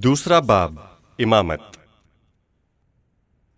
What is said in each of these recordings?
دوسرا باب امامت۔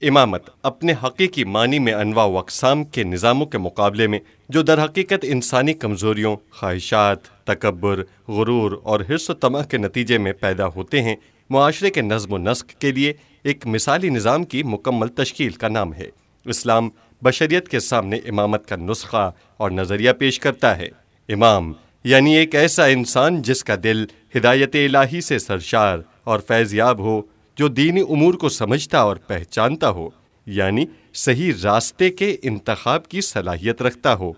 امامت اپنے حقیقی معنی میں انواع و اقسام کے نظاموں کے مقابلے میں جو در حقیقت انسانی کمزوریوں، خواہشات، تکبر، غرور اور حرص و طمع کے نتیجے میں پیدا ہوتے ہیں، معاشرے کے نظم و نسق کے لیے ایک مثالی نظام کی مکمل تشکیل کا نام ہے۔ اسلام بشریت کے سامنے امامت کا نسخہ اور نظریہ پیش کرتا ہے۔ امام یعنی ایک ایسا انسان جس کا دل ہدایت الہی سے سرشار اور فیض یاب ہو، جو دینی امور کو سمجھتا اور پہچانتا ہو، یعنی صحیح راستے کے انتخاب کی صلاحیت رکھتا ہو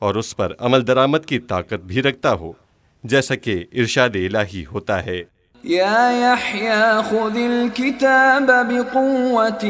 اور اس پر عمل درآمد کی طاقت بھی رکھتا ہو، جیسا کہ ارشاد الہی ہوتا ہے، یا یحییٰ خذ الکتاب بقوت۔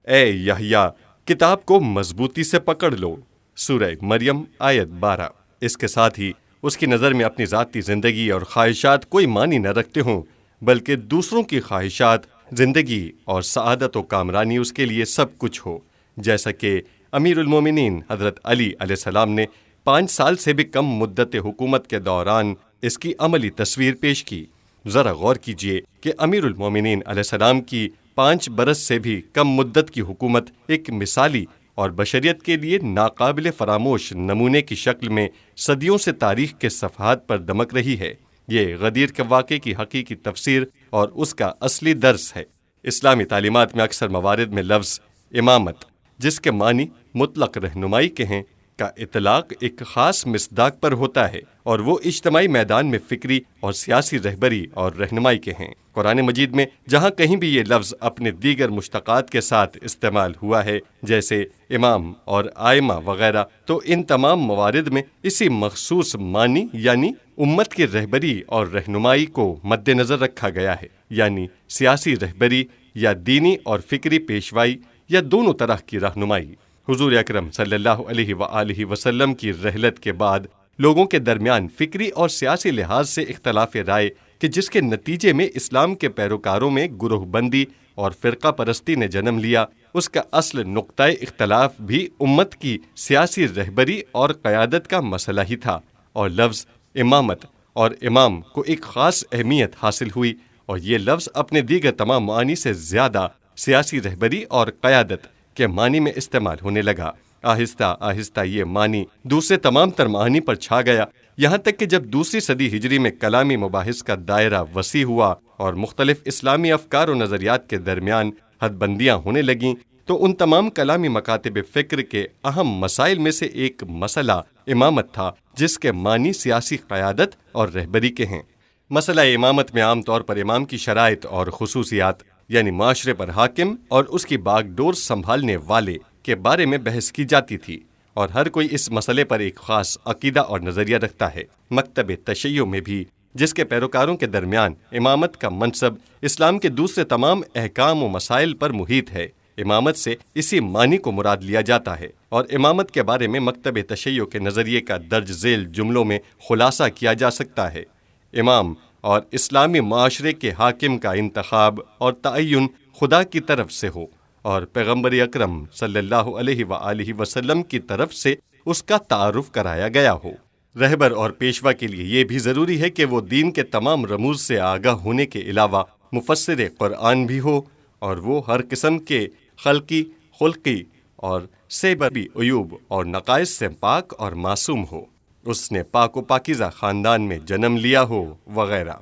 اے یحییٰ کتاب کو مضبوطی سے پکڑ لو۔ سورہ مریم آیت 12۔ اس کے ساتھ ہی اس کی نظر میں اپنی ذاتی زندگی اور خواہشات کوئی معنی نہ رکھتے ہوں، بلکہ دوسروں کی خواہشات، زندگی اور سعادت و کامرانی اس کے لیے سب کچھ ہو، جیسا کہ امیر المومنین حضرت علی علیہ السلام نے 5 سال سے بھی کم مدت حکومت کے دوران اس کی عملی تصویر پیش کی۔ ذرا غور کیجئے کہ امیر المومنین علیہ السلام کی 5 برس سے بھی کم مدت کی حکومت ایک مثالی اور بشریت کے لیے ناقابل فراموش نمونے کی شکل میں صدیوں سے تاریخ کے صفحات پر دمک رہی ہے۔ یہ غدیر کے واقعے کی حقیقی تفسیر اور اس کا اصلی درس ہے۔ اسلامی تعلیمات میں اکثر موارد میں لفظ امامت، جس کے معنی مطلق رہنمائی کے ہیں، کا اطلاق ایک خاص مصداق پر ہوتا ہے، اور وہ اجتماعی میدان میں فکری اور سیاسی رہبری اور رہنمائی کے ہیں۔ قرآن مجید میں جہاں کہیں بھی یہ لفظ اپنے دیگر مشتقات کے ساتھ استعمال ہوا ہے، جیسے امام اور آئمہ وغیرہ، تو ان تمام موارد میں اسی مخصوص معنی یعنی امت کی رہبری اور رہنمائی کو مد نظر رکھا گیا ہے، یعنی سیاسی رہبری یا دینی اور فکری پیشوائی یا دونوں طرح کی رہنمائی۔ حضور اکرم صلی اللہ علیہ وآلہ وسلم کی رحلت کے بعد لوگوں کے درمیان فکری اور سیاسی لحاظ سے اختلاف رائے کہ جس کے نتیجے میں اسلام کے پیروکاروں میں گروہ بندی اور فرقہ پرستی نے جنم لیا، اس کا اصل نقطہ اختلاف بھی امت کی سیاسی رہبری اور قیادت کا مسئلہ ہی تھا، اور لفظ امامت اور امام کو ایک خاص اہمیت حاصل ہوئی، اور یہ لفظ اپنے دیگر تمام معانی سے زیادہ سیاسی رہبری اور قیادت کے معنی میں استعمال ہونے لگا۔ آہستہ آہستہ یہ معنی دوسرے تمام تر معانی پر چھا گیا، یہاں تک کہ جب دوسری صدی ہجری میں کلامی مباحث کا دائرہ وسیع ہوا اور مختلف اسلامی افکار و نظریات کے درمیان حد بندیاں ہونے لگیں، تو ان تمام کلامی مکاتب فکر کے اہم مسائل میں سے ایک مسئلہ امامت تھا، جس کے معنی سیاسی قیادت اور رہبری کے ہیں۔ مسئلہ امامت میں عام طور پر امام کی شرائط اور خصوصیات، یعنی معاشرے پر حاکم اور اس کی باغ ڈور سنبھالنے والے کے بارے میں بحث کی جاتی تھی، اور ہر کوئی اس مسئلے پر ایک خاص عقیدہ اور نظریہ رکھتا ہے۔ مکتب تشیع میں بھی، جس کے پیروکاروں کے درمیان امامت کا منصب اسلام کے دوسرے تمام احکام و مسائل پر محیط ہے، امامت سے اسی معنی کو مراد لیا جاتا ہے، اور امامت کے بارے میں مکتب تشیع کے نظریے کا درج ذیل جملوں میں خلاصہ کیا جا سکتا ہے۔ امام اور اسلامی معاشرے کے حاکم کا انتخاب اور تعین خدا کی طرف سے ہو، اور پیغمبر اکرم صلی اللہ علیہ وآلہ وسلم کی طرف سے اس کا تعارف کرایا گیا ہو۔ رہبر اور پیشوا کے لیے یہ بھی ضروری ہے کہ وہ دین کے تمام رموز سے آگاہ ہونے کے علاوہ مفسر قرآن بھی ہو، اور وہ ہر قسم کے خلقی، خلقی اور سیبری عیوب اور نقائص سے پاک اور معصوم ہو، اس نے پاک و پاکیزہ خاندان میں جنم لیا ہو، وغیرہ۔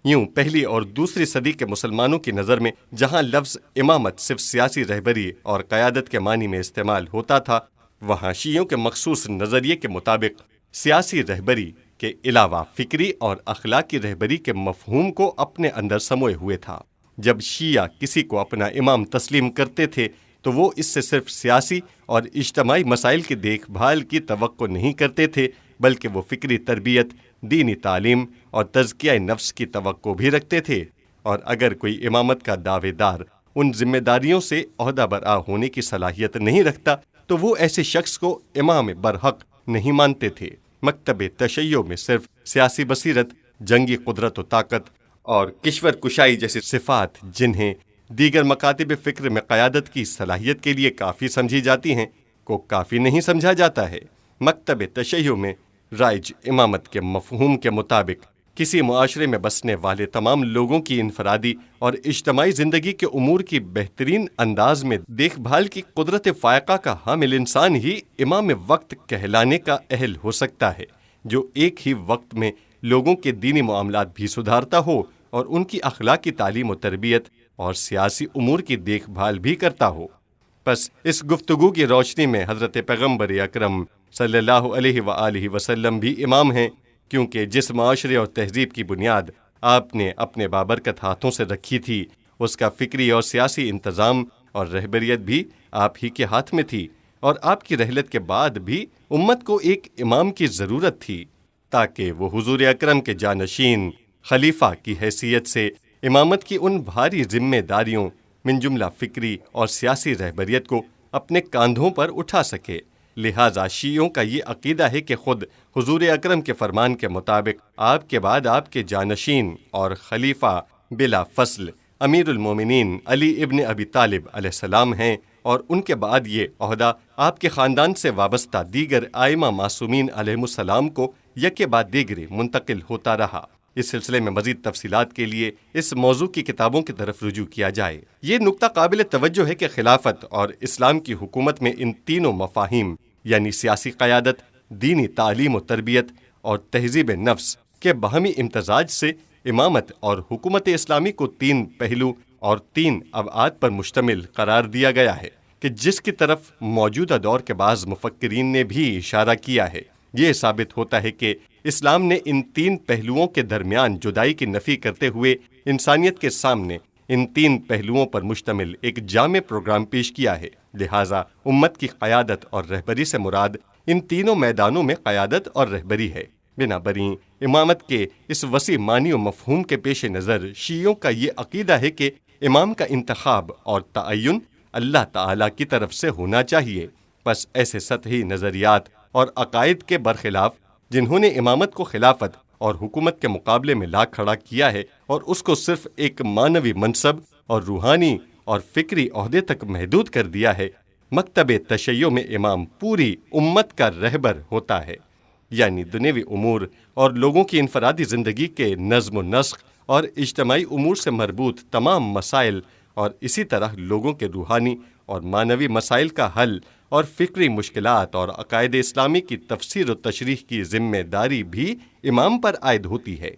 یوں پہلی اور دوسری صدی کے مسلمانوں کی نظر میں جہاں لفظ امامت صرف سیاسی رہبری اور قیادت کے معنی میں استعمال ہوتا تھا، وہاں شیعوں کے مخصوص نظریے کے مطابق سیاسی رہبری کے علاوہ فکری اور اخلاقی رہبری کے مفہوم کو اپنے اندر سموئے ہوئے تھا۔ جب شیعہ کسی کو اپنا امام تسلیم کرتے تھے تو وہ اس سے صرف سیاسی اور اجتماعی مسائل کی دیکھ بھال کی توقع نہیں کرتے تھے، بلکہ وہ فکری تربیت، دینی تعلیم اور تزکیہ نفس کی توقع بھی رکھتے تھے، اور اگر کوئی امامت کا دعوے دار ان ذمہ داریوں سے عہدہ برآ ہونے کی صلاحیت نہیں رکھتا تو وہ ایسے شخص کو امام برحق نہیں مانتے تھے۔ مکتب تشیع میں صرف سیاسی بصیرت، جنگی قدرت و طاقت اور کشور کشائی جیسی صفات، جنہیں دیگر مکاتب فکر میں قیادت کی صلاحیت کے لیے کافی سمجھی جاتی ہیں، کو کافی نہیں سمجھا جاتا ہے۔ مکتب تشیع میں رائج امامت کے مفہوم کے مطابق کسی معاشرے میں بسنے والے تمام لوگوں کی انفرادی اور اجتماعی زندگی کے امور کی بہترین انداز میں دیکھ بھال کی قدرت فائقہ کا حامل انسان ہی امام وقت کہلانے کا اہل ہو سکتا ہے، جو ایک ہی وقت میں لوگوں کے دینی معاملات بھی سدھارتا ہو اور ان کی اخلاقی تعلیم و تربیت اور سیاسی امور کی دیکھ بھال بھی کرتا ہو۔ پس اس گفتگو کی روشنی میں حضرت پیغمبر اکرم صلی اللہ علیہ وآلہ وسلم بھی امام ہیں، کیونکہ جس معاشرے اور تہذیب کی بنیاد آپ نے اپنے بابرکت ہاتھوں سے رکھی تھی، اس کا فکری اور سیاسی انتظام اور رہبریت بھی آپ ہی کے ہاتھ میں تھی، اور آپ کی رحلت کے بعد بھی امت کو ایک امام کی ضرورت تھی تاکہ وہ حضور اکرم کے جانشین خلیفہ کی حیثیت سے امامت کی ان بھاری ذمہ داریوں من جملہ فکری اور سیاسی رہبریت کو اپنے کاندھوں پر اٹھا سکے۔ لہٰذا شیعوں کا یہ عقیدہ ہے کہ خود حضور اکرم کے فرمان کے مطابق آپ کے بعد آپ کے جانشین اور خلیفہ بلا فصل امیر المومنین علی ابن ابی طالب علیہ السلام ہیں، اور ان کے بعد یہ عہدہ آپ کے خاندان سے وابستہ دیگر ائمہ معصومین علیہم السلام کو یکے بعد دیگرے منتقل ہوتا رہا۔ اس سلسلے میں مزید تفصیلات کے لیے اس موضوع کی کتابوں کی طرف رجوع کیا جائے۔ یہ نقطہ قابل توجہ ہے کہ خلافت اور اسلام کی حکومت میں ان تینوں مفاہیم یعنی سیاسی قیادت، دینی تعلیم و تربیت اور تہذیب نفس کے باہمی امتزاج سے امامت اور حکومت اسلامی کو تین پہلو اور تین ابعاد پر مشتمل قرار دیا گیا ہے، کہ جس کی طرف موجودہ دور کے بعض مفکرین نے بھی اشارہ کیا ہے۔ یہ ثابت ہوتا ہے کہ اسلام نے ان تین پہلوؤں کے درمیان جدائی کی نفی کرتے ہوئے انسانیت کے سامنے ان تین پہلوؤں پر مشتمل ایک جامع پروگرام پیش کیا ہے۔ لہٰذا امت کی قیادت اور رہبری سے مراد ان تینوں میدانوں میں قیادت اور رہبری ہے۔ بنابراین امامت کے اس وسیع معنی و مفہوم کے پیش نظر شیعوں کا یہ عقیدہ ہے کہ امام کا انتخاب اور تعین اللہ تعالیٰ کی طرف سے ہونا چاہیے۔ پس ایسے سطحی نظریات اور عقائد کے برخلاف جنہوں نے امامت کو خلافت اور حکومت کے مقابلے میں لا کھڑا کیا ہے اور اس کو صرف ایک معنوی منصب اور روحانی اور فکری عہدے تک محدود کر دیا ہے، مکتب تشیع میں امام پوری امت کا رہبر ہوتا ہے، یعنی دنیوی امور اور لوگوں کی انفرادی زندگی کے نظم و نسق اور اجتماعی امور سے مربوط تمام مسائل، اور اسی طرح لوگوں کے روحانی اور معنوی مسائل کا حل اور فکری مشکلات اور عقائد اسلامی کی تفسیر و تشریح کی ذمہ داری بھی امام پر عائد ہوتی ہے۔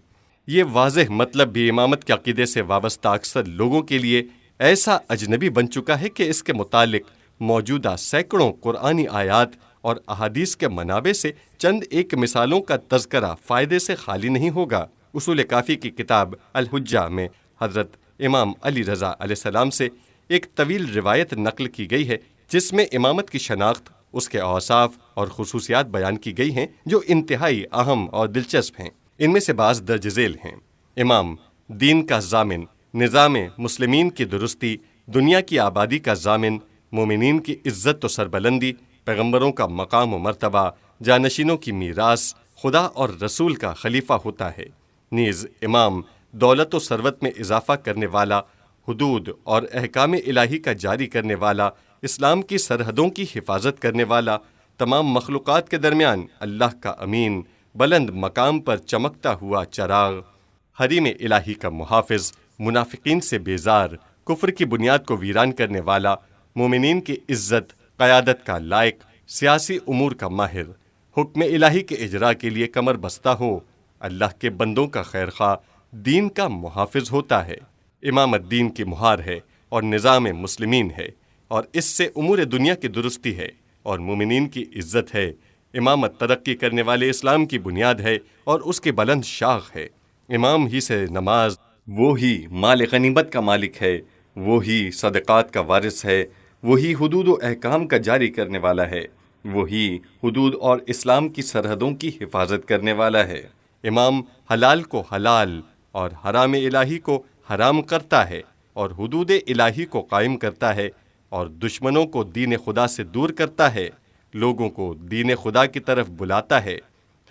یہ واضح مطلب بھی امامت کے عقیدے سے وابستہ اکثر لوگوں کے لیے ایسا اجنبی بن چکا ہے کہ اس کے متعلق موجودہ سینکڑوں قرآنی آیات اور احادیث کے منابع سے چند ایک مثالوں کا تذکرہ فائدے سے خالی نہیں ہوگا۔ اصول کافی کی کتاب الحجہ میں حضرت امام علی رضا علیہ السلام سے ایک طویل روایت نقل کی گئی ہے، جس میں امامت کی شناخت، اس کے اوصاف اور خصوصیات بیان کی گئی ہیں جو انتہائی اہم اور دلچسپ ہیں۔ ان میں سے بعض درج ذیل ہیں: امام دین کا ضامن، نظام مسلمین کی درستی، دنیا کی آبادی کا ضامن، مومنین کی عزت و سربلندی، پیغمبروں کا مقام و مرتبہ، جانشینوں کی میراث، خدا اور رسول کا خلیفہ ہوتا ہے۔ نیز امام دولت و ثروت میں اضافہ کرنے والا، حدود اور احکام الہی کا جاری کرنے والا، اسلام کی سرحدوں کی حفاظت کرنے والا، تمام مخلوقات کے درمیان اللہ کا امین، بلند مقام پر چمکتا ہوا چراغ، حریم الہی کا محافظ، منافقین سے بیزار، کفر کی بنیاد کو ویران کرنے والا، مومنین کی عزت، قیادت کا لائق، سیاسی امور کا ماہر، حکم الہی کے اجراء کے لیے کمر بستہ ہو، اللہ کے بندوں کا خیر خواہ، دین کا محافظ ہوتا ہے۔ امامت دین کی مہار ہے اور نظام مسلمین ہے، اور اس سے امور دنیا کی درستی ہے اور مومنین کی عزت ہے۔ امامت ترقی کرنے والے اسلام کی بنیاد ہے اور اس کی بلند شاخ ہے۔ امام ہی سے نماز، وہی مال غنیمت کا مالک ہے، وہی صدقات کا وارث ہے، وہی حدود و احکام کا جاری کرنے والا ہے، وہی حدود اور اسلام کی سرحدوں کی حفاظت کرنے والا ہے۔ امام حلال کو حلال اور حرام الہی کو حرام کرتا ہے اور حدود الہی کو قائم کرتا ہے اور دشمنوں کو دین خدا سے دور کرتا ہے، لوگوں کو دین خدا کی طرف بلاتا ہے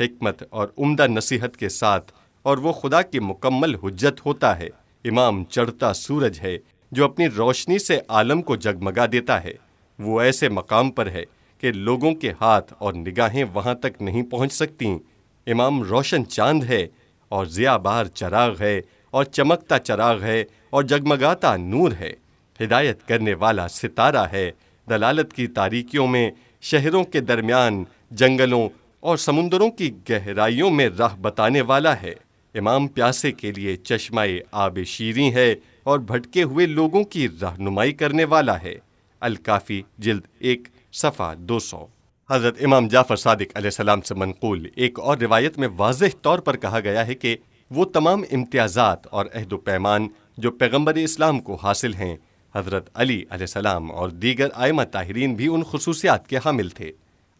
حکمت اور عمدہ نصیحت کے ساتھ، اور وہ خدا کی مکمل حجت ہوتا ہے۔ امام چڑھتا سورج ہے جو اپنی روشنی سے عالم کو جگمگا دیتا ہے، وہ ایسے مقام پر ہے کہ لوگوں کے ہاتھ اور نگاہیں وہاں تک نہیں پہنچ سکتیں۔ امام روشن چاند ہے، اور ضیاء بار چراغ ہے اور چمکتا چراغ ہے اور جگمگاتا نور ہے، ہدایت کرنے والا ستارہ ہے، دلالت کی تاریکیوں میں، شہروں کے درمیان، جنگلوں اور سمندروں کی گہرائیوں میں راہ بتانے والا ہے، امام پیاسے کے لیے چشمہ آب شیریں ہے اور بھٹکے ہوئے لوگوں کی رہنمائی کرنے والا ہے۔ الکافی جلد 1 صفحہ 200۔ حضرت امام جعفر صادق علیہ السلام سے منقول ایک اور روایت میں واضح طور پر کہا گیا ہے کہ وہ تمام امتیازات اور عہد و پیمان جو پیغمبر اسلام کو حاصل ہیں، حضرت علی علیہ السلام اور دیگر ائمہ طاہرین بھی ان خصوصیات کے حامل تھے۔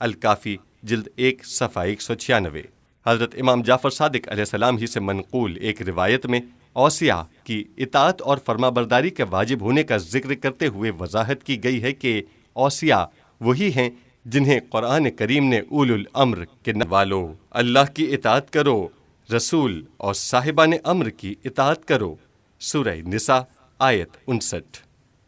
الکافی جلد 1 صفحہ 196۔ حضرت امام جعفر صادق علیہ السلام ہی سے منقول ایک روایت میں اوصیاء کی اطاعت اور فرمانبرداری کے واجب ہونے کا ذکر کرتے ہوئے وضاحت کی گئی ہے کہ اوصیاء وہی ہیں جنہیں قرآن کریم نے اولو الامر کے والو اللہ کی اطاعت کرو، رسول اور صاحبان امر کی اطاعت کرو، سورہ نساء آیت 59۔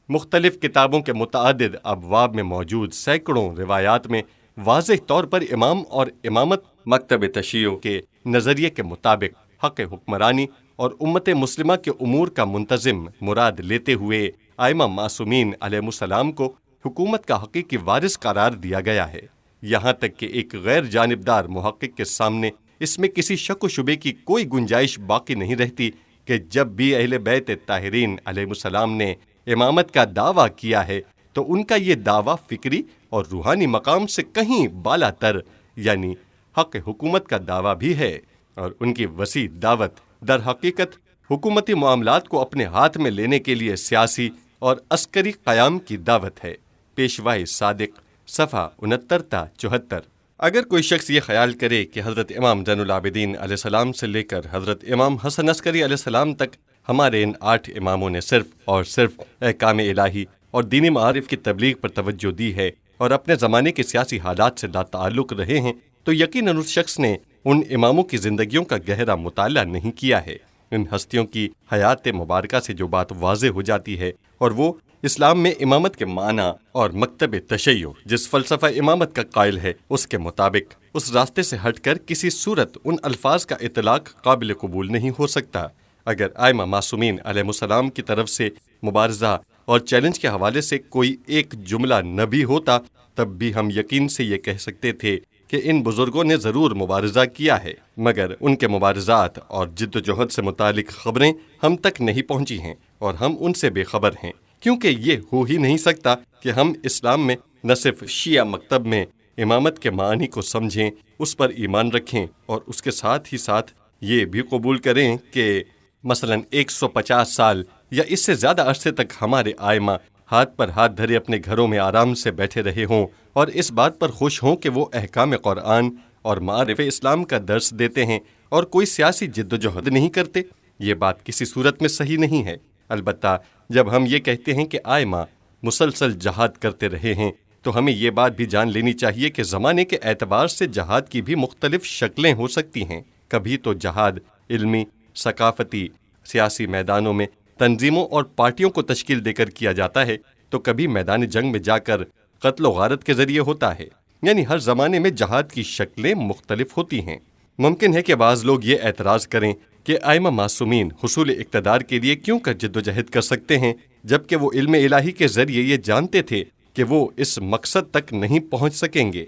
مختلف کتابوں کے متعدد ابواب میں موجود سینکڑوں روایات میں واضح طور پر امام اور امامت مکتب تشیع کے نظریے کے مطابق حق حکمرانی اور امت مسلمہ کے امور کا منتظم مراد لیتے ہوئے ائمہ معصومین علیہ السلام کو حکومت کا حقیقی وارث قرار دیا گیا ہے، یہاں تک کہ ایک غیر جانبدار محقق کے سامنے اس میں کسی شک و شبے کی کوئی گنجائش باقی نہیں رہتی کہ جب بھی اہل بیت طاہرین علیہ السلام نے امامت کا دعویٰ کیا ہے تو ان کا یہ دعویٰ فکری اور روحانی مقام سے کہیں بالا تر یعنی حق حکومت کا دعویٰ بھی ہے، اور ان کی وسیع دعوت در حقیقت حکومتی معاملات کو اپنے ہاتھ میں لینے کے لیے سیاسی اور عسکری قیام کی دعوت ہے۔ پیشوائے صادق صفحہ 69 تا 74۔ اگر کوئی شخص یہ خیال کرے کہ حضرت امام زین العابدین علیہ السلام سے لے کر حضرت امام حسن عسکری علیہ السلام تک ہمارے ان 8 اماموں نے صرف اور صرف احکام الہی اور دینی معارف کی تبلیغ پر توجہ دی ہے اور اپنے زمانے کے سیاسی حالات سے لا تعلق رہے ہیں، تو یقیناً اس شخص نے ان اماموں کی زندگیوں کا گہرا مطالعہ نہیں کیا ہے۔ ان ہستیوں کی حیات مبارکہ سے جو بات واضح ہو جاتی ہے اور وہ اسلام میں امامت کے معنی اور مکتب تشیع جس فلسفہ امامت کا قائل ہے اس کے مطابق اس راستے سے ہٹ کر کسی صورت ان الفاظ کا اطلاق قابل قبول نہیں ہو سکتا۔ اگر ائمہ معصومین علیہ السلام کی طرف سے مبارزہ اور چیلنج کے حوالے سے کوئی ایک جملہ نہ بھی ہوتا تب بھی ہم یقین سے یہ کہہ سکتے تھے کہ ان بزرگوں نے ضرور مبارزہ کیا ہے، مگر ان کے مبارزات اور جد و جہد سے متعلق خبریں ہم تک نہیں پہنچی ہیں اور ہم ان سے بے خبر ہیں، کیونکہ یہ ہو ہی نہیں سکتا کہ ہم اسلام میں نہ صرف شیعہ مکتب میں امامت کے معنی کو سمجھیں، اس پر ایمان رکھیں اور اس کے ساتھ ہی ساتھ یہ بھی قبول کریں کہ مثلا 150 سال یا اس سے زیادہ عرصے تک ہمارے ائمہ ہاتھ پر ہاتھ دھرے اپنے گھروں میں آرام سے بیٹھے رہے ہوں اور اس بات پر خوش ہوں کہ وہ احکام قرآن اور معارف اسلام کا درس دیتے ہیں اور کوئی سیاسی جد و جہد نہیں کرتے۔ یہ بات کسی صورت میں صحیح نہیں ہے۔ البتہ جب ہم یہ کہتے ہیں کہ ائمہ مسلسل جہاد کرتے رہے ہیں تو ہمیں یہ بات بھی جان لینی چاہیے کہ زمانے کے اعتبار سے جہاد کی بھی مختلف شکلیں ہو سکتی ہیں۔ کبھی تو جہاد علمی، ثقافتی، سیاسی میدانوں میں تنظیموں اور پارٹیوں کو تشکیل دے کر کیا جاتا ہے، تو کبھی میدان جنگ میں جا کر قتل و غارت کے ذریعے ہوتا ہے۔ یعنی ہر زمانے میں جہاد کی شکلیں مختلف ہوتی ہیں۔ ممکن ہے کہ بعض لوگ یہ اعتراض کریں کہ ائمہ معصومین حصول اقتدار کے لیے کیوں کر جد و جہد کر سکتے ہیں جبکہ وہ علم الہی کے ذریعے یہ جانتے تھے کہ وہ اس مقصد تک نہیں پہنچ سکیں گے۔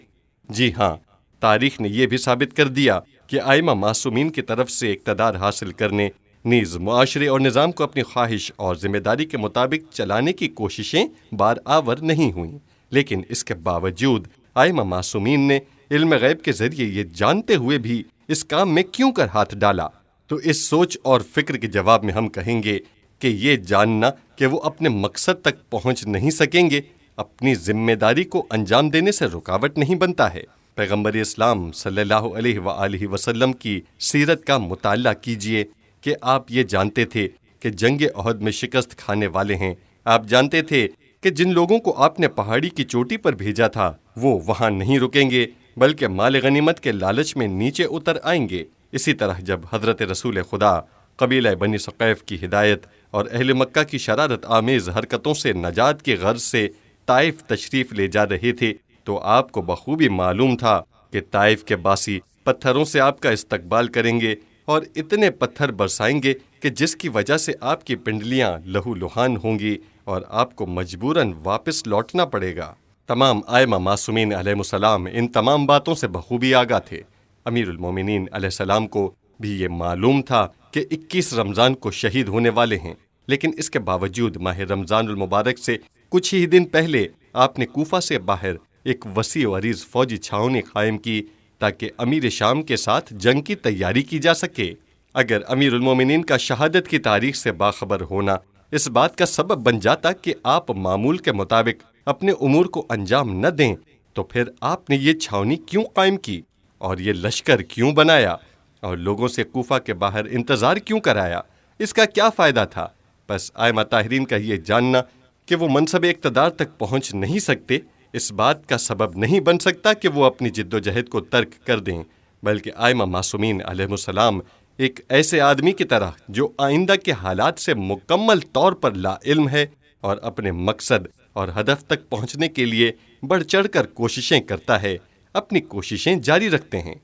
جی ہاں، تاریخ نے یہ بھی ثابت کر دیا کہ ائمہ معصومین کی طرف سے اقتدار حاصل کرنے نیز معاشرے اور نظام کو اپنی خواہش اور ذمہ داری کے مطابق چلانے کی کوششیں بار آور نہیں ہوئیں، لیکن اس کے باوجود ائمہ معصومین نے علم غیب کے ذریعے یہ جانتے ہوئے بھی اس کام میں کیوں کر ہاتھ ڈالا؟ تو اس سوچ اور فکر کے جواب میں ہم کہیں گے کہ یہ جاننا کہ وہ اپنے مقصد تک پہنچ نہیں سکیں گے اپنی ذمہ داری کو انجام دینے سے رکاوٹ نہیں بنتا ہے۔ پیغمبر اسلام صلی اللہ علیہ وآلہ وسلم کی سیرت کا مطالعہ کیجئے کہ آپ یہ جانتے تھے کہ جنگ احد میں شکست کھانے والے ہیں۔ آپ جانتے تھے کہ جن لوگوں کو آپ نے پہاڑی کی چوٹی پر بھیجا تھا وہ وہاں نہیں رکیں گے بلکہ مال غنیمت کے لالچ میں نیچے اتر آئیں گے۔ اسی طرح جب حضرت رسول خدا قبیلہ بنی ثقیف کی ہدایت اور اہل مکہ کی شرارت آمیز حرکتوں سے نجات کی غرض سے طائف تشریف لے جا رہے تھے تو آپ کو بخوبی معلوم تھا کہ طائف کے باسی پتھروں سے آپ کا استقبال کریں گے اور اتنے پتھر برسائیں گے کہ جس کی وجہ سے آپ کی پنڈلیاں لہو لہان ہوں گی اور آپ کو مجبوراً واپس لوٹنا پڑے گا۔ تمام ائمہ معصومین علیہ السلام ان تمام باتوں سے بخوبی آگاہ تھے۔ امیر المومنین علیہ السلام کو بھی یہ معلوم تھا کہ 21 رمضان کو شہید ہونے والے ہیں، لیکن اس کے باوجود ماہ رمضان المبارک سے کچھ ہی دن پہلے آپ نے کوفہ سے باہر ایک وسیع و عریض فوجی چھاؤنی قائم کی تاکہ امیر شام کے ساتھ جنگ کی تیاری کی جا سکے۔ اگر امیر المومنین کا شہادت کی تاریخ سے باخبر ہونا اس بات کا سبب بن جاتا کہ آپ معمول کے مطابق اپنے امور کو انجام نہ دیں، تو پھر آپ نے یہ چھاؤنی کیوں قائم کی اور یہ لشکر کیوں بنایا اور لوگوں سے کوفہ کے باہر انتظار کیوں کرایا؟ اس کا کیا فائدہ تھا؟ بس ائمہ طاہرین کا یہ جاننا کہ وہ منصب اقتدار تک پہنچ نہیں سکتے اس بات کا سبب نہیں بن سکتا کہ وہ اپنی جد و جہد کو ترک کر دیں، بلکہ ائمہ معصومین علیہ السلام ایک ایسے آدمی کی طرح جو آئندہ کے حالات سے مکمل طور پر لا علم ہے اور اپنے مقصد اور ہدف تک پہنچنے کے لیے بڑھ چڑھ کر کوششیں کرتا ہے، اپنی کوششیں جاری رکھتے ہیں۔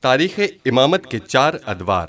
تاریخ امامت کے 4 ادوار۔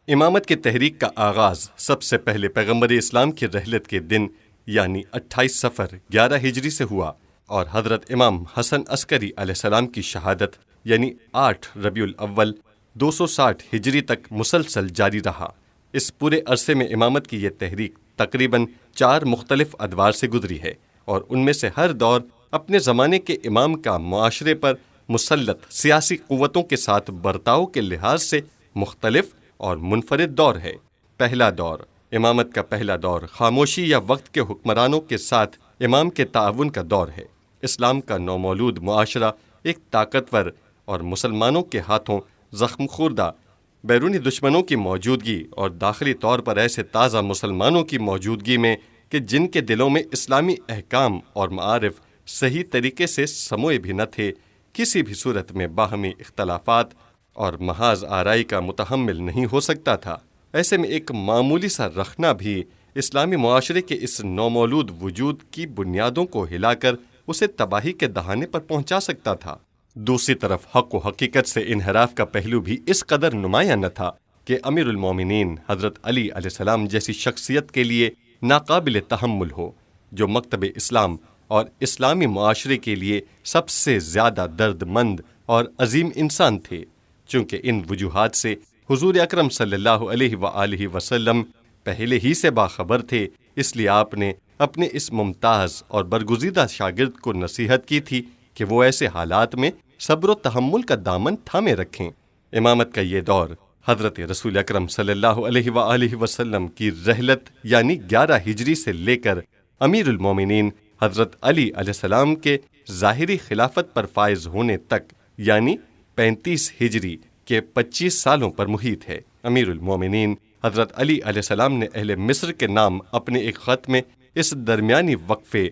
امامت کی تحریک کا آغاز سب سے پہلے پیغمبر اسلام کی رحلت کے دن یعنی 28 صفر 11 ہجری سے ہوا اور حضرت امام حسن عسکری علیہ السلام کی شہادت یعنی 8 ربیع الاول 260 ہجری تک مسلسل جاری رہا۔ اس پورے عرصے میں امامت کی یہ تحریک تقریباً 4 مختلف ادوار سے گزری ہے اور ان میں سے ہر دور اپنے زمانے کے امام کا معاشرے پر مسلط سیاسی قوتوں کے ساتھ برتاؤ کے لحاظ سے مختلف اور منفرد دور ہے۔ پہلا دور، امامت کا پہلا دور خاموشی یا وقت کے حکمرانوں کے ساتھ امام کے تعاون کا دور ہے۔ اسلام کا نومولود معاشرہ ایک طاقتور اور مسلمانوں کے ہاتھوں زخم خوردہ بیرونی دشمنوں کی موجودگی اور داخلی طور پر ایسے تازہ مسلمانوں کی موجودگی میں کہ جن کے دلوں میں اسلامی احکام اور معارف صحیح طریقے سے سموئے بھی نہ تھے، کسی بھی صورت میں باہمی اختلافات اور محاذ آرائی کا متحمل نہیں ہو سکتا تھا۔ ایسے میں ایک معمولی سا رخنہ بھی اسلامی معاشرے کے اس نومولود وجود کی بنیادوں کو ہلا کر اسے تباہی کے دہانے پر پہنچا سکتا تھا۔ دوسری طرف حق و حقیقت سے انحراف کا پہلو بھی اس قدر نمایاں نہ تھا کہ امیر المومنین حضرت علی علیہ السلام جیسی شخصیت کے لیے ناقابل تحمل ہو، جو مکتب اسلام اور اسلامی معاشرے کے لیے سب سے زیادہ درد مند اور عظیم انسان تھے۔ چونکہ ان وجوہات سے حضور اکرم صلی اللہ علیہ وآلہ وسلم پہلے ہی سے باخبر تھے، اس لیے آپ نے اپنے اس ممتاز اور برگزیدہ شاگرد کو نصیحت کی تھی کہ وہ ایسے حالات میں صبر و تحمل کا دامن تھامے رکھیں۔ امامت کا یہ دور حضرت رسول اکرم صلی اللہ علیہ وآلہ وسلم کی رحلت یعنی 11 ہجری سے لے کر امیر المومنین حضرت علی علیہ السلام کے ظاہری خلافت پر فائز ہونے تک یعنی 35 ہجری کے 25 سالوں پر محیط ہے۔ امیر المومنین حضرت علی علیہ السلام نے اہل مصر کے نام اپنے ایک خط میں اس درمیانی وقفے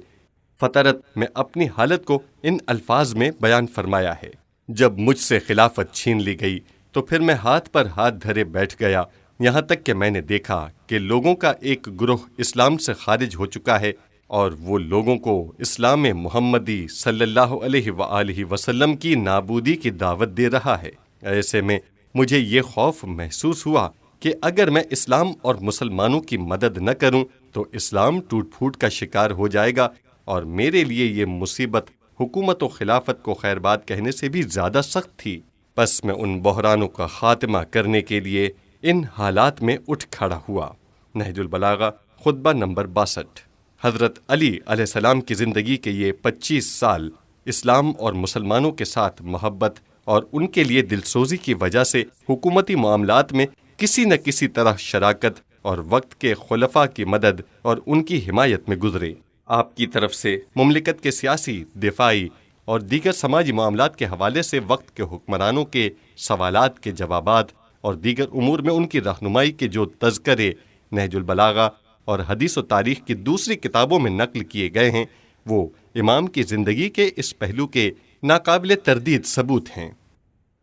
فترت میں اپنی حالت کو ان الفاظ میں بیان فرمایا ہے: جب مجھ سے خلافت چھین لی گئی تو پھر میں ہاتھ پر ہاتھ دھرے بیٹھ گیا، یہاں تک کہ میں نے دیکھا کہ لوگوں کا ایک گروہ اسلام سے خارج ہو چکا ہے اور وہ لوگوں کو اسلام محمدی صلی اللہ علیہ وآلہ وسلم کی نابودی کی دعوت دے رہا ہے۔ ایسے میں مجھے یہ خوف محسوس ہوا کہ اگر میں اسلام اور مسلمانوں کی مدد نہ کروں تو اسلام ٹوٹ پھوٹ کا شکار ہو جائے گا اور میرے لیے یہ مصیبت حکومت و خلافت کو خیر بات کہنے سے بھی زیادہ سخت تھی۔ پس میں ان بحرانوں کا خاتمہ کرنے کے لیے ان حالات میں اٹھ کھڑا ہوا۔ نہج البلاغہ خطبہ نمبر 62۔ حضرت علی علیہ السلام کی زندگی کے یہ 25 سال اسلام اور مسلمانوں کے ساتھ محبت اور ان کے لیے دلسوزی کی وجہ سے حکومتی معاملات میں کسی نہ کسی طرح شراکت اور وقت کے خلفاء کی مدد اور ان کی حمایت میں گزرے۔ آپ کی طرف سے مملکت کے سیاسی، دفاعی اور دیگر سماجی معاملات کے حوالے سے وقت کے حکمرانوں کے سوالات کے جوابات اور دیگر امور میں ان کی رہنمائی کے جو تذکرے نہج البلاغہ اور حدیث و تاریخ کی دوسری کتابوں میں نقل کیے گئے ہیں، وہ امام کی زندگی کے اس پہلو کے ناقابل تردید ثبوت ہیں۔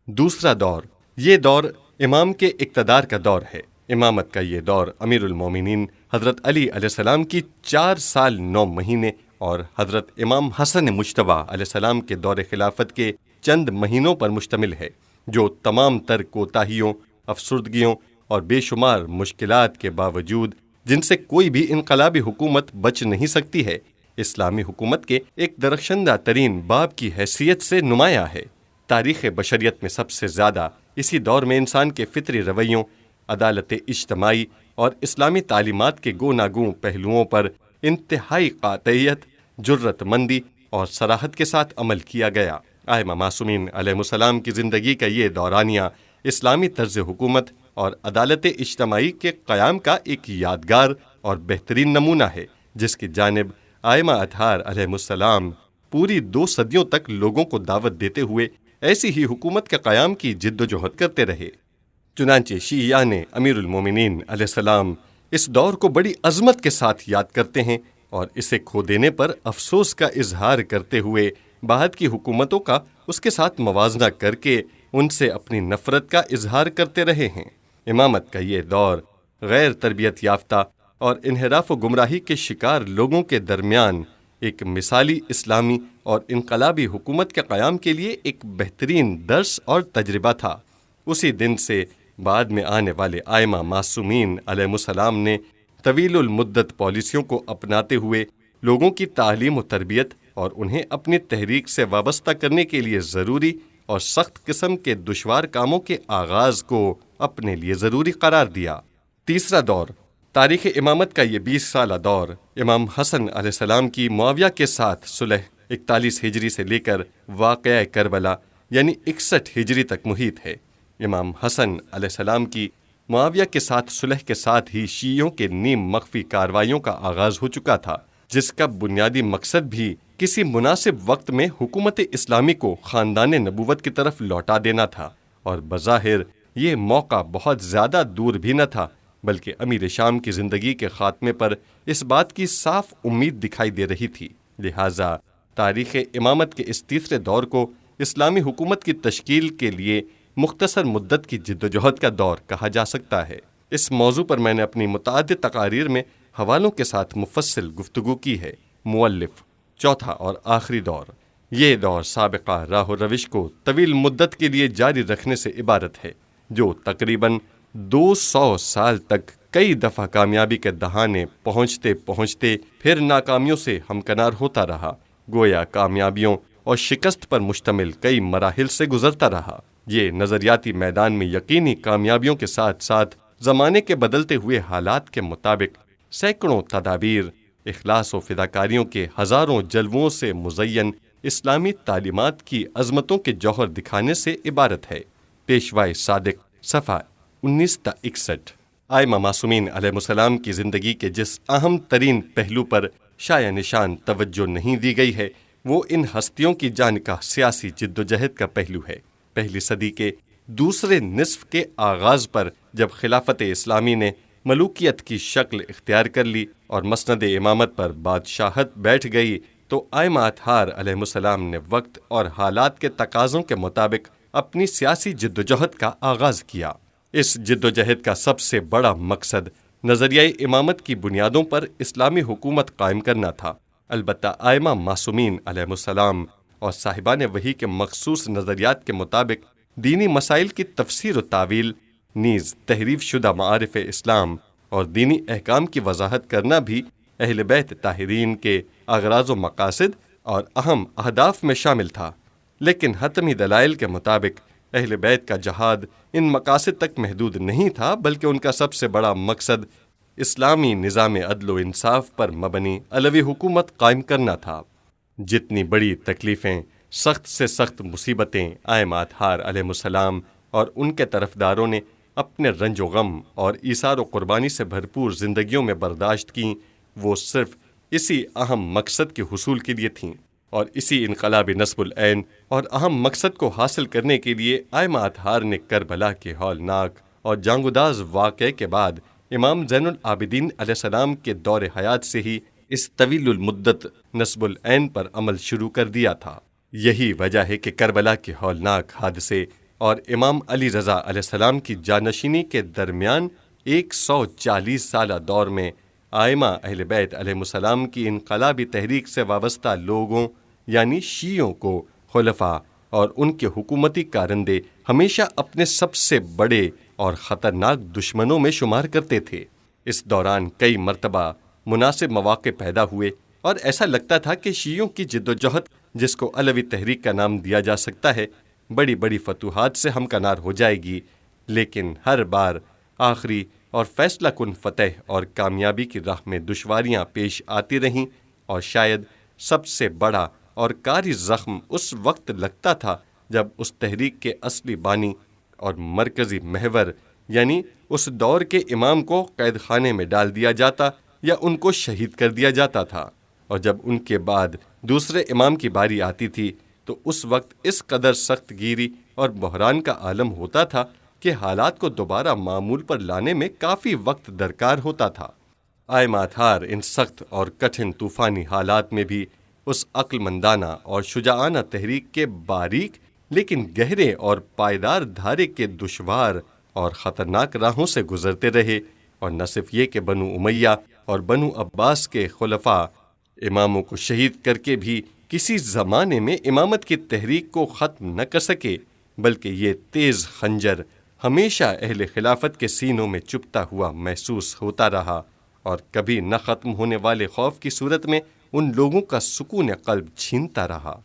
دوسرا دور، یہ دور امام کے اقتدار کا دور ہے۔ امامت کا یہ دور امیر المومنین حضرت علی علیہ السلام کی 4 سال 9 مہینے اور حضرت امام حسن مجتبیٰ علیہ السلام کے دور خلافت کے چند مہینوں پر مشتمل ہے۔ جو تمام تر کوتاہیوں، افسردگیوں اور بے شمار مشکلات کے باوجود، جن سے کوئی بھی انقلابی حکومت بچ نہیں سکتی ہے، اسلامی حکومت کے ایک درخشندہ ترین باب کی حیثیت سے نمایاں ہے۔ تاریخ بشریت میں سب سے زیادہ اسی دور میں انسان کے فطری رویوں، عدالت اجتماعی اور اسلامی تعلیمات کے گوناگوں پہلوؤں پر انتہائی قاطعیت، جرأت مندی اور صراحت کے ساتھ عمل کیا گیا۔ ائمہ معصومین علیہ السلام کی زندگی کا یہ دورانیہ اسلامی طرز حکومت اور عدالت اجتماعی کے قیام کا ایک یادگار اور بہترین نمونہ ہے، جس کی جانب ائمہ اطہار علیہ السلام پوری 2 صدیوں تک لوگوں کو دعوت دیتے ہوئے ایسی ہی حکومت کے قیام کی جد و جہد کرتے رہے۔ چنانچہ شیعیان امیر المومنین علیہ السلام اس دور کو بڑی عظمت کے ساتھ یاد کرتے ہیں اور اسے کھو دینے پر افسوس کا اظہار کرتے ہوئے بعد کی حکومتوں کا اس کے ساتھ موازنہ کر کے ان سے اپنی نفرت کا اظہار کرتے رہے ہیں۔ امامت کا یہ دور غیر تربیت یافتہ اور انحراف و گمراہی کے شکار لوگوں کے درمیان ایک مثالی اسلامی اور انقلابی حکومت کے قیام کے لیے ایک بہترین درس اور تجربہ تھا۔ اسی دن سے بعد میں آنے والے ائمہ معصومین علیہ السلام نے طویل المدت پالیسیوں کو اپناتے ہوئے لوگوں کی تعلیم و تربیت اور انہیں اپنی تحریک سے وابستہ کرنے کے لیے ضروری اور سخت قسم کے دشوار کاموں کے آغاز کو اپنے لیے ضروری قرار دیا۔ تیسرا دور، تاریخ امامت کا یہ 20 سالہ دور امام حسن علیہ السلام کی معاویہ کے ساتھ صلح 41 ہجری سے لے کر واقعہ کربلا یعنی 61 ہجری تک محیط ہے۔ امام حسن علیہ السلام کی معاویہ کے ساتھ صلح کے ساتھ ہی شیعیوں کے نیم مخفی کارروائیوں کا آغاز ہو چکا تھا، جس کا بنیادی مقصد بھی کسی مناسب وقت میں حکومت اسلامی کو خاندان نبوت کی طرف لوٹا دینا تھا، اور بظاہر یہ موقع بہت زیادہ دور بھی نہ تھا، بلکہ امیر شام کی زندگی کے خاتمے پر اس بات کی صاف امید دکھائی دے رہی تھی۔ لہٰذا تاریخ امامت کے اس تیسرے دور کو اسلامی حکومت کی تشکیل کے لیے مختصر مدت کی جدوجہد کا دور کہا جا سکتا ہے۔ اس موضوع پر میں نے اپنی متعدد تقاریر میں حوالوں کے ساتھ مفصل گفتگو کی ہے۔ مؤلف، چوتھا اور آخری دور، یہ دور سابقہ راہ و روش کو طویل مدت کے لیے جاری رکھنے سے عبارت ہے، جو تقریباً 200 سال تک کئی دفعہ کامیابی کے دہانے پہنچتے پہنچتے پھر ناکامیوں سے ہمکنار ہوتا رہا، گویا کامیابیوں اور شکست پر مشتمل کئی مراحل سے گزرتا رہا۔ یہ نظریاتی میدان میں یقینی کامیابیوں کے ساتھ ساتھ زمانے کے بدلتے ہوئے حالات کے مطابق سینکڑوں تدابیر، اخلاص و فداکاریوں کے ہزاروں جلووں سے مزین اسلامی تعلیمات کی عظمتوں کے جوہر دکھانے سے عبارت ہے۔ پیشوائے صادق، صفحہ 19 تا 61۔ ائمہ معصومین علیہ السلام کی زندگی کے جس اہم ترین پہلو پر شایع نشان توجہ نہیں دی گئی ہے، وہ ان ہستیوں کی جان کا سیاسی جدوجہد کا پہلو ہے۔ پہلی صدی کے دوسرے نصف کے آغاز پر جب خلافت اسلامی نے ملوکیت کی شکل اختیار کر لی اور مسند امامت پر بادشاہت بیٹھ گئی، تو ائمہ اطہار علیہ السلام نے وقت اور حالات کے تقاضوں کے مطابق اپنی سیاسی جدوجہد کا آغاز کیا۔ اس جدوجہد کا سب سے بڑا مقصد نظریہ امامت کی بنیادوں پر اسلامی حکومت قائم کرنا تھا۔ البتہ ائمہ معصومین علیہ السلام اور صاحبان وحی کے مخصوص نظریات کے مطابق دینی مسائل کی تفسیر و تعویل، نیز تحریف شدہ معارف اسلام اور دینی احکام کی وضاحت کرنا بھی اہل بیت طاہرین کے اغراض و مقاصد اور اہم اہداف میں شامل تھا۔ لیکن حتمی دلائل کے مطابق اہل بیت کا جہاد ان مقاصد تک محدود نہیں تھا، بلکہ ان کا سب سے بڑا مقصد اسلامی نظام عدل و انصاف پر مبنی علوی حکومت قائم کرنا تھا۔ جتنی بڑی تکلیفیں، سخت سے سخت مصیبتیں ائمہ اطہار علیہ السلام اور ان کے طرفداروں نے اپنے رنج و غم اور ایثار و قربانی سے بھرپور زندگیوں میں برداشت کیں، وہ صرف اسی اہم مقصد کے حصول کے لیے تھیں، اور اسی انقلابی نصب العین اور اہم مقصد کو حاصل کرنے کے لیے ائمہ اطہار نے کربلا کے ہولناک اور جانگوداز واقعے کے بعد امام زین العابدین علیہ السلام کے دور حیات سے ہی اس طویل المدت نصب العین پر عمل شروع کر دیا تھا۔ یہی وجہ ہے کہ کربلا کے ہولناک حادثے اور امام علی رضا علیہ السلام کی جانشینی کے درمیان 140 سالہ دور میں ائمہ اہل بیت علیہ السلام کی انقلابی تحریک سے وابستہ لوگوں یعنی شیعوں کو خلفاء اور ان کے حکومتی کارندے ہمیشہ اپنے سب سے بڑے اور خطرناک دشمنوں میں شمار کرتے تھے۔ اس دوران کئی مرتبہ مناسب مواقع پیدا ہوئے اور ایسا لگتا تھا کہ شیعوں کی جدوجہد، جس کو علوی تحریک کا نام دیا جا سکتا ہے، بڑی بڑی فتوحات سے ہمکنار ہو جائے گی، لیکن ہر بار آخری اور فیصلہ کن فتح اور کامیابی کی راہ میں دشواریاں پیش آتی رہیں، اور شاید سب سے بڑا اور کاری زخم اس وقت لگتا تھا جب اس تحریک کے اصلی بانی اور مرکزی محور یعنی اس دور کے امام کو قید خانے میں ڈال دیا جاتا یا ان کو شہید کر دیا جاتا تھا، اور جب ان کے بعد دوسرے امام کی باری آتی تھی تو اس وقت اس قدر سخت گیری اور بحران کا عالم ہوتا تھا کہ حالات کو دوبارہ معمول پر لانے میں کافی وقت درکار ہوتا تھا۔ آئمہ اطہار ان سخت اور کٹھن طوفانی حالات میں بھی اس عقل مندانہ اور شجاعانہ تحریک کے باریک لیکن گہرے اور پائیدار دھارے کے دشوار اور خطرناک راہوں سے گزرتے رہے، اور نہ صرف یہ کہ بنو امیہ اور بنو عباس کے خلفاء اماموں کو شہید کر کے بھی کسی زمانے میں امامت کی تحریک کو ختم نہ کر سکے، بلکہ یہ تیز خنجر ہمیشہ اہل خلافت کے سینوں میں چبھتا ہوا محسوس ہوتا رہا، اور کبھی نہ ختم ہونے والے خوف کی صورت میں ان لوگوں کا سکون قلب چھینتا رہا۔